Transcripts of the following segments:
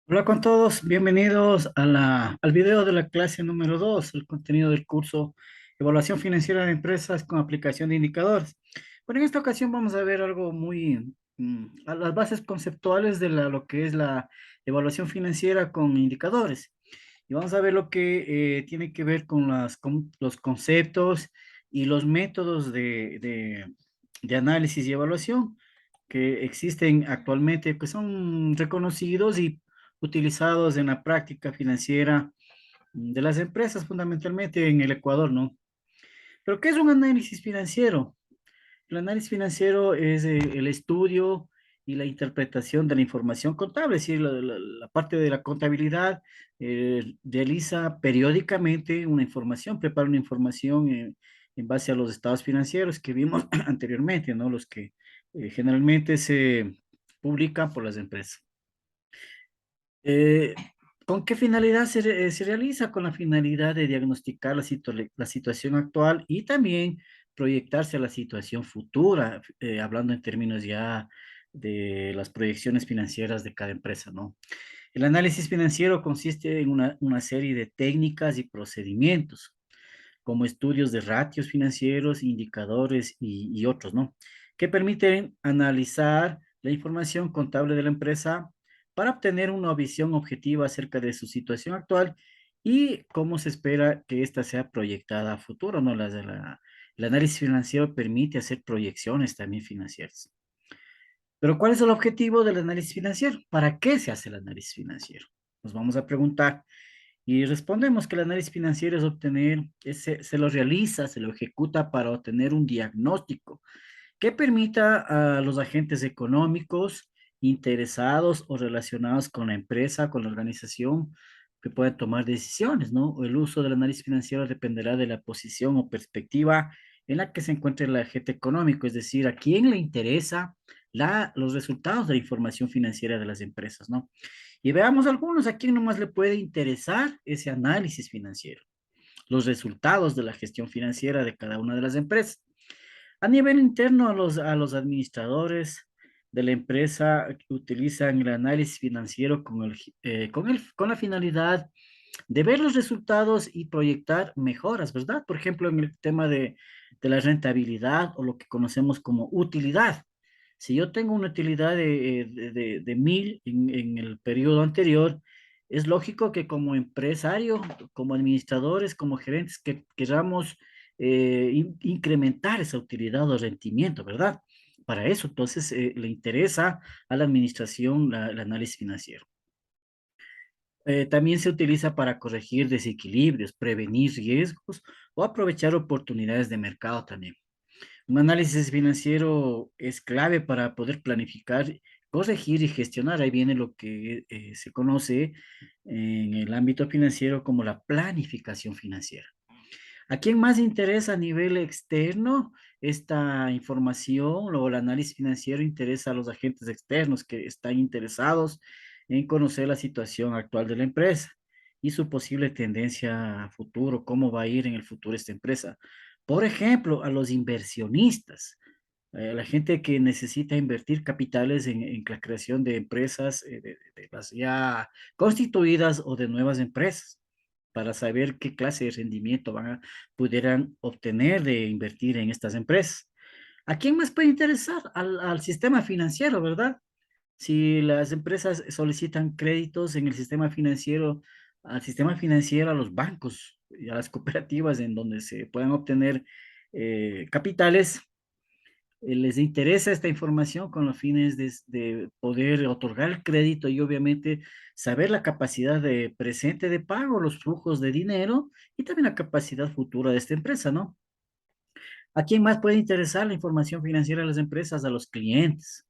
Hola con todos, bienvenidos a al video de la clase número 2, el contenido del curso Evaluación Financiera de Empresas con aplicación de indicadores. Bueno, en esta ocasión vamos a ver algo muy, a las bases conceptuales de lo que es la evaluación financiera con indicadores. Y vamos a ver lo que tiene que ver con con los conceptos y los métodos de análisis y evaluación que existen actualmente, que son reconocidos y utilizados en la práctica financiera de las empresas, fundamentalmente en el Ecuador, ¿no? Pero ¿qué es un análisis financiero? El análisis financiero es el estudio y la interpretación de la información contable, es decir, la parte de la contabilidad realiza periódicamente una información, prepara una información en base a los estados financieros que vimos anteriormente, ¿no? Los que generalmente se publican por las empresas. Eh, ¿Con qué finalidad se realiza? Con la finalidad de diagnosticar la situación actual y también proyectarse a la situación futura, hablando en términos ya de las proyecciones financieras de cada empresa, ¿no? El análisis financiero consiste en una serie de técnicas y procedimientos, como estudios de ratios financieros, indicadores y otros, ¿no? Que permiten analizar la información contable de la empresa para obtener una visión objetiva acerca de su situación actual y cómo se espera que ésta sea proyectada a futuro, ¿no? El análisis financiero permite hacer proyecciones también financieras. Pero ¿cuál es el objetivo del análisis financiero? ¿Para qué se hace el análisis financiero? Nos vamos a preguntar. Y respondemos que el análisis financiero es se lo realiza, se lo ejecuta para obtener un diagnóstico que permita a los agentes económicos interesados o relacionados con la empresa, con la organización, que puedan tomar decisiones, ¿no? El uso del análisis financiero dependerá de la posición o perspectiva en la que se encuentre el agente económico, es decir, a quién le interesa los resultados de la información financiera de las empresas, ¿no? Y veamos algunos, a quién nomás le puede interesar ese análisis financiero, los resultados de la gestión financiera de cada una de las empresas. A nivel interno, a los administradores de la empresa utilizan el análisis financiero con la finalidad de ver los resultados y proyectar mejoras, ¿verdad? Por ejemplo, en el tema de la rentabilidad o lo que conocemos como utilidad. Si yo tengo una utilidad de 1000 en el periodo anterior, es lógico que como empresario, como administradores, como gerentes, que queramos incrementar esa utilidad o rendimiento, ¿verdad? Para eso, entonces, le interesa a la administración el análisis financiero. También se utiliza para corregir desequilibrios, prevenir riesgos o aprovechar oportunidades de mercado también. Un análisis financiero es clave para poder planificar, corregir y gestionar. Ahí viene lo que se conoce en el ámbito financiero como la planificación financiera. ¿A quién más interesa a nivel externo esta información o el análisis financiero? Interesa a los agentes externos que están interesados en conocer la situación actual de la empresa y su posible tendencia a futuro, cómo va a ir en el futuro esta empresa. Por ejemplo, a los inversionistas, a la gente que necesita invertir capitales en la creación de empresas, de las ya constituidas o de nuevas empresas para saber qué clase de rendimiento pudieran obtener de invertir en estas empresas. ¿A quién más puede interesar? Al sistema financiero, ¿verdad? Si las empresas solicitan créditos en el sistema financiero, al sistema financiero, a los bancos y a las cooperativas en donde se puedan obtener capitales, les interesa esta información con los fines de poder otorgar el crédito y obviamente saber la capacidad de presente de pago, los flujos de dinero y también la capacidad futura de esta empresa, ¿no? ¿A quién más puede interesar la información financiera de las empresas? A los clientes,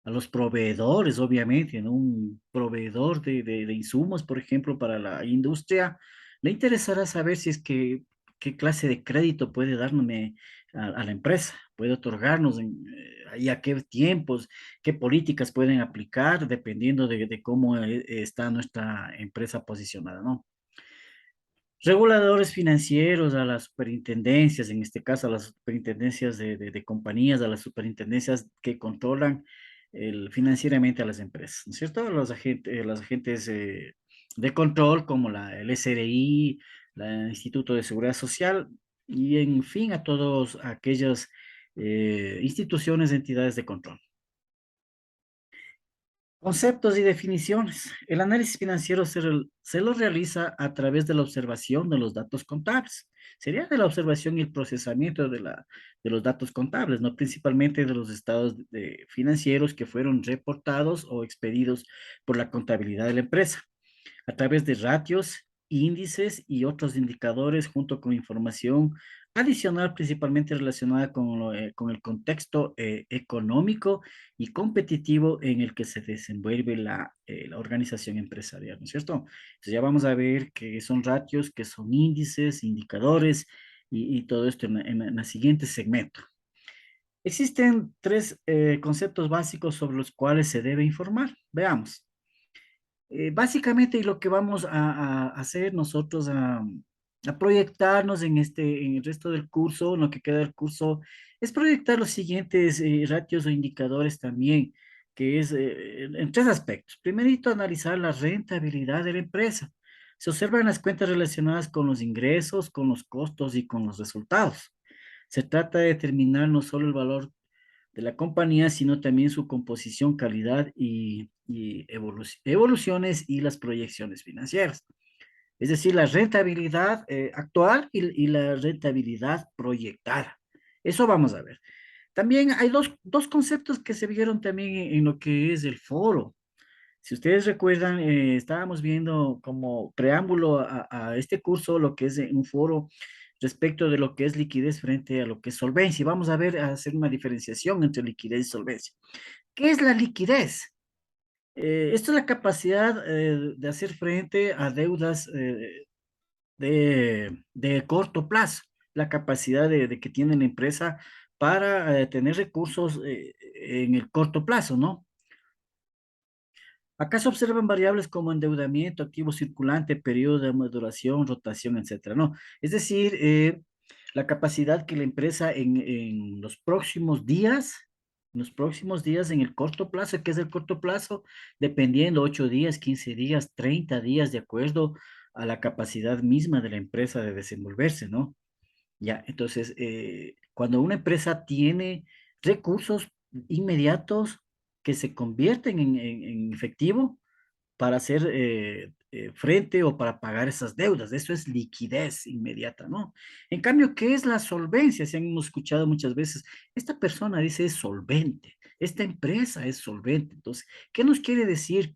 a los proveedores, obviamente, ¿no? Un proveedor de insumos, por ejemplo, para la industria, le interesará saber si es que qué clase de crédito puede darme a la empresa, puede otorgarnos y a qué tiempos, qué políticas pueden aplicar, dependiendo de cómo está nuestra empresa posicionada, ¿no? Reguladores financieros, a las superintendencias, en este caso a las superintendencias de compañías, a las superintendencias que controlan financieramente a las empresas, ¿no es cierto? Los agentes de control como el SRI, el Instituto de Seguridad Social y en fin a todas aquellas instituciones, entidades de control. Conceptos y definiciones. El análisis financiero se lo realiza a través de la observación de los datos contables. Sería de la observación y el procesamiento de los datos contables, ¿no? Principalmente de los estados financieros que fueron reportados o expedidos por la contabilidad de la empresa a través de ratios, índices y otros indicadores junto con información adicional principalmente relacionada con el contexto económico y competitivo en el que se desenvuelve la organización empresarial, ¿no es cierto? Entonces ya vamos a ver qué son ratios, qué son índices, indicadores y todo esto en el siguiente segmento. Existen tres conceptos básicos sobre los cuales se debe informar. Veamos. Básicamente, y lo que vamos a hacer nosotros, a proyectarnos en el resto del curso, en lo que queda del curso, es proyectar los siguientes ratios o indicadores también, que es en tres aspectos. Primerito, analizar la rentabilidad de la empresa. Se observan las cuentas relacionadas con los ingresos, con los costos y con los resultados. Se trata de determinar no solo el valor de la compañía, sino también su composición, calidad y evoluciones y las proyecciones financieras. Es decir, la rentabilidad actual y la rentabilidad proyectada. Eso vamos a ver. También hay dos conceptos que se vieron también en lo que es el foro. Si ustedes recuerdan, estábamos viendo como preámbulo a este curso lo que es un foro respecto de lo que es liquidez frente a lo que es solvencia. Vamos a ver, a hacer una diferenciación entre liquidez y solvencia. ¿Qué es la liquidez? Esto es la capacidad de hacer frente a deudas de corto plazo, la capacidad de que tiene la empresa para tener recursos en el corto plazo, ¿no? Acá se observan variables como endeudamiento, activo circulante, periodo de maduración, rotación, etcétera, ¿no? Es decir, la capacidad que la empresa en los próximos días, en el corto plazo, ¿qué es el corto plazo? Dependiendo, 8 días, 15 días, 30 días, de acuerdo a la capacidad misma de la empresa de desenvolverse, ¿no? Ya, entonces, cuando una empresa tiene recursos inmediatos que se convierten en efectivo para hacer frente o para pagar esas deudas, eso es liquidez inmediata, ¿no? En cambio, ¿qué es la solvencia? Si hemos escuchado muchas veces, esta persona dice es solvente, esta empresa es solvente. Entonces, ¿qué nos quiere decir?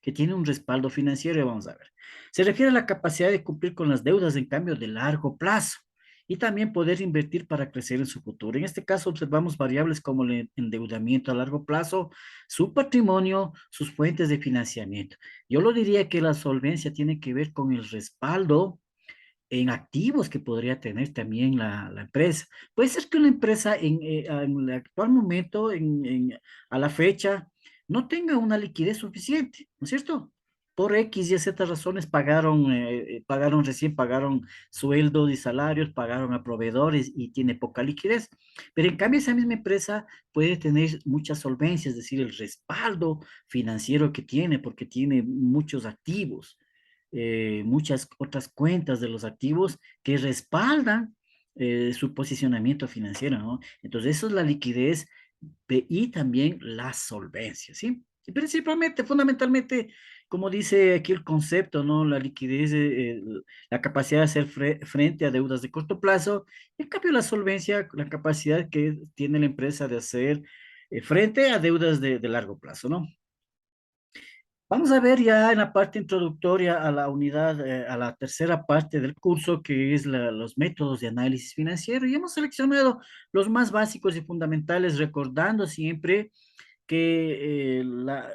Que tiene un respaldo financiero, vamos a ver. Se refiere a la capacidad de cumplir con las deudas en cambio de largo plazo y también poder invertir para crecer en su futuro. En este caso observamos variables como el endeudamiento a largo plazo, su patrimonio, sus fuentes de financiamiento. Yo lo diría que la solvencia tiene que ver con el respaldo en activos que podría tener también la empresa. Puede ser que una empresa en el actual momento, a la fecha, no tenga una liquidez suficiente, ¿no es cierto? Por X y Z razones pagaron sueldos y salarios, pagaron a proveedores y tiene poca liquidez. Pero en cambio esa misma empresa puede tener mucha solvencia, es decir, el respaldo financiero que tiene, porque tiene muchos activos, muchas otras cuentas de los activos que respaldan su posicionamiento financiero, ¿no? Entonces, eso es la liquidez y también la solvencia, ¿sí? Y principalmente, fundamentalmente, como dice aquí el concepto, ¿no? La liquidez, la capacidad de hacer frente a deudas de corto plazo, en cambio la solvencia, la capacidad que tiene la empresa de hacer frente a deudas de largo plazo, ¿no? Vamos a ver ya en la parte introductoria a la unidad, a la tercera parte del curso, que es los métodos de análisis financiero. Y hemos seleccionado los más básicos y fundamentales, recordando siempre que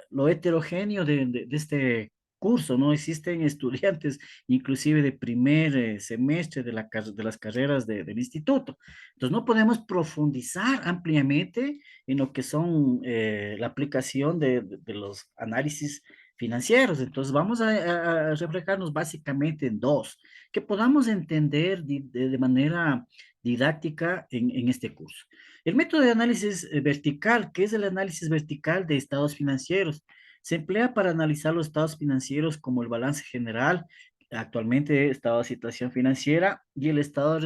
lo heterogéneo de este curso, ¿no? Existen estudiantes inclusive de primer semestre de las carreras del instituto. Entonces, no podemos profundizar ampliamente en lo que son la aplicación de los análisis financieros. Entonces, vamos a reflejarnos básicamente en dos, que podamos entender de manera didáctica en este curso. El método de análisis vertical, que es el análisis vertical de estados financieros, se emplea para analizar los estados financieros como el balance general, actualmente estado de situación financiera, y el estado de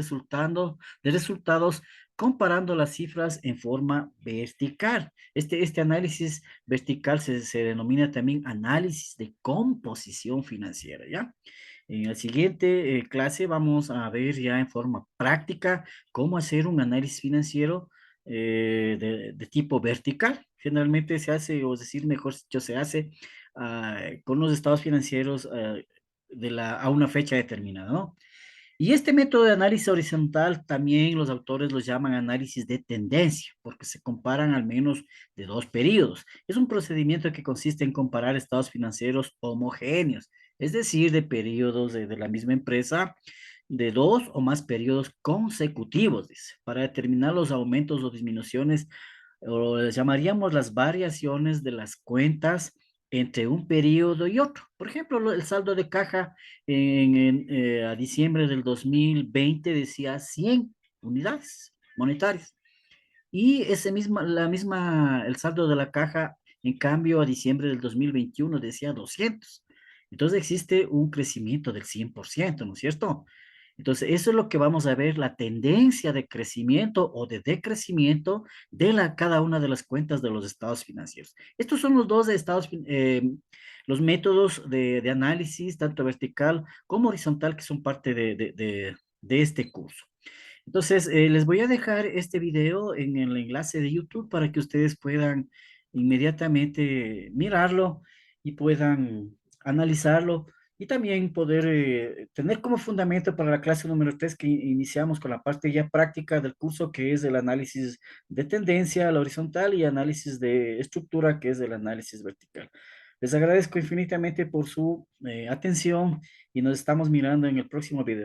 resultados comparando las cifras en forma vertical. Este análisis vertical se denomina también análisis de composición financiera, ¿ya? En la siguiente clase vamos a ver ya en forma práctica cómo hacer un análisis financiero de tipo vertical. Generalmente se hace, o es decir, mejor dicho, se hace con los estados financieros a una fecha determinada, ¿no? Y este método de análisis horizontal también los autores los llaman análisis de tendencia, porque se comparan al menos de dos periodos. Es un procedimiento que consiste en comparar estados financieros homogéneos, es decir, de periodos de la misma empresa, de dos o más periodos consecutivos, dice, para determinar los aumentos o disminuciones, o les llamaríamos las variaciones de las cuentas entre un periodo y otro. Por ejemplo, el saldo de caja a diciembre del 2020 decía 100 unidades monetarias. Y el saldo de la caja, en cambio, a diciembre del 2021 decía 200. Entonces existe un crecimiento del 100%, ¿no es cierto? Entonces, eso es lo que vamos a ver, la tendencia de crecimiento o de decrecimiento de cada una de las cuentas de los estados financieros. Estos son los dos los métodos de análisis, tanto vertical como horizontal, que son parte de este curso. Entonces, les voy a dejar este video en el enlace de YouTube para que ustedes puedan inmediatamente mirarlo y puedan analizarlo y también poder tener como fundamento para la clase número 3 que iniciamos con la parte ya práctica del curso, que es el análisis de tendencia, la horizontal, y análisis de estructura, que es el análisis vertical. Les agradezco infinitamente por su atención y nos estamos mirando en el próximo video.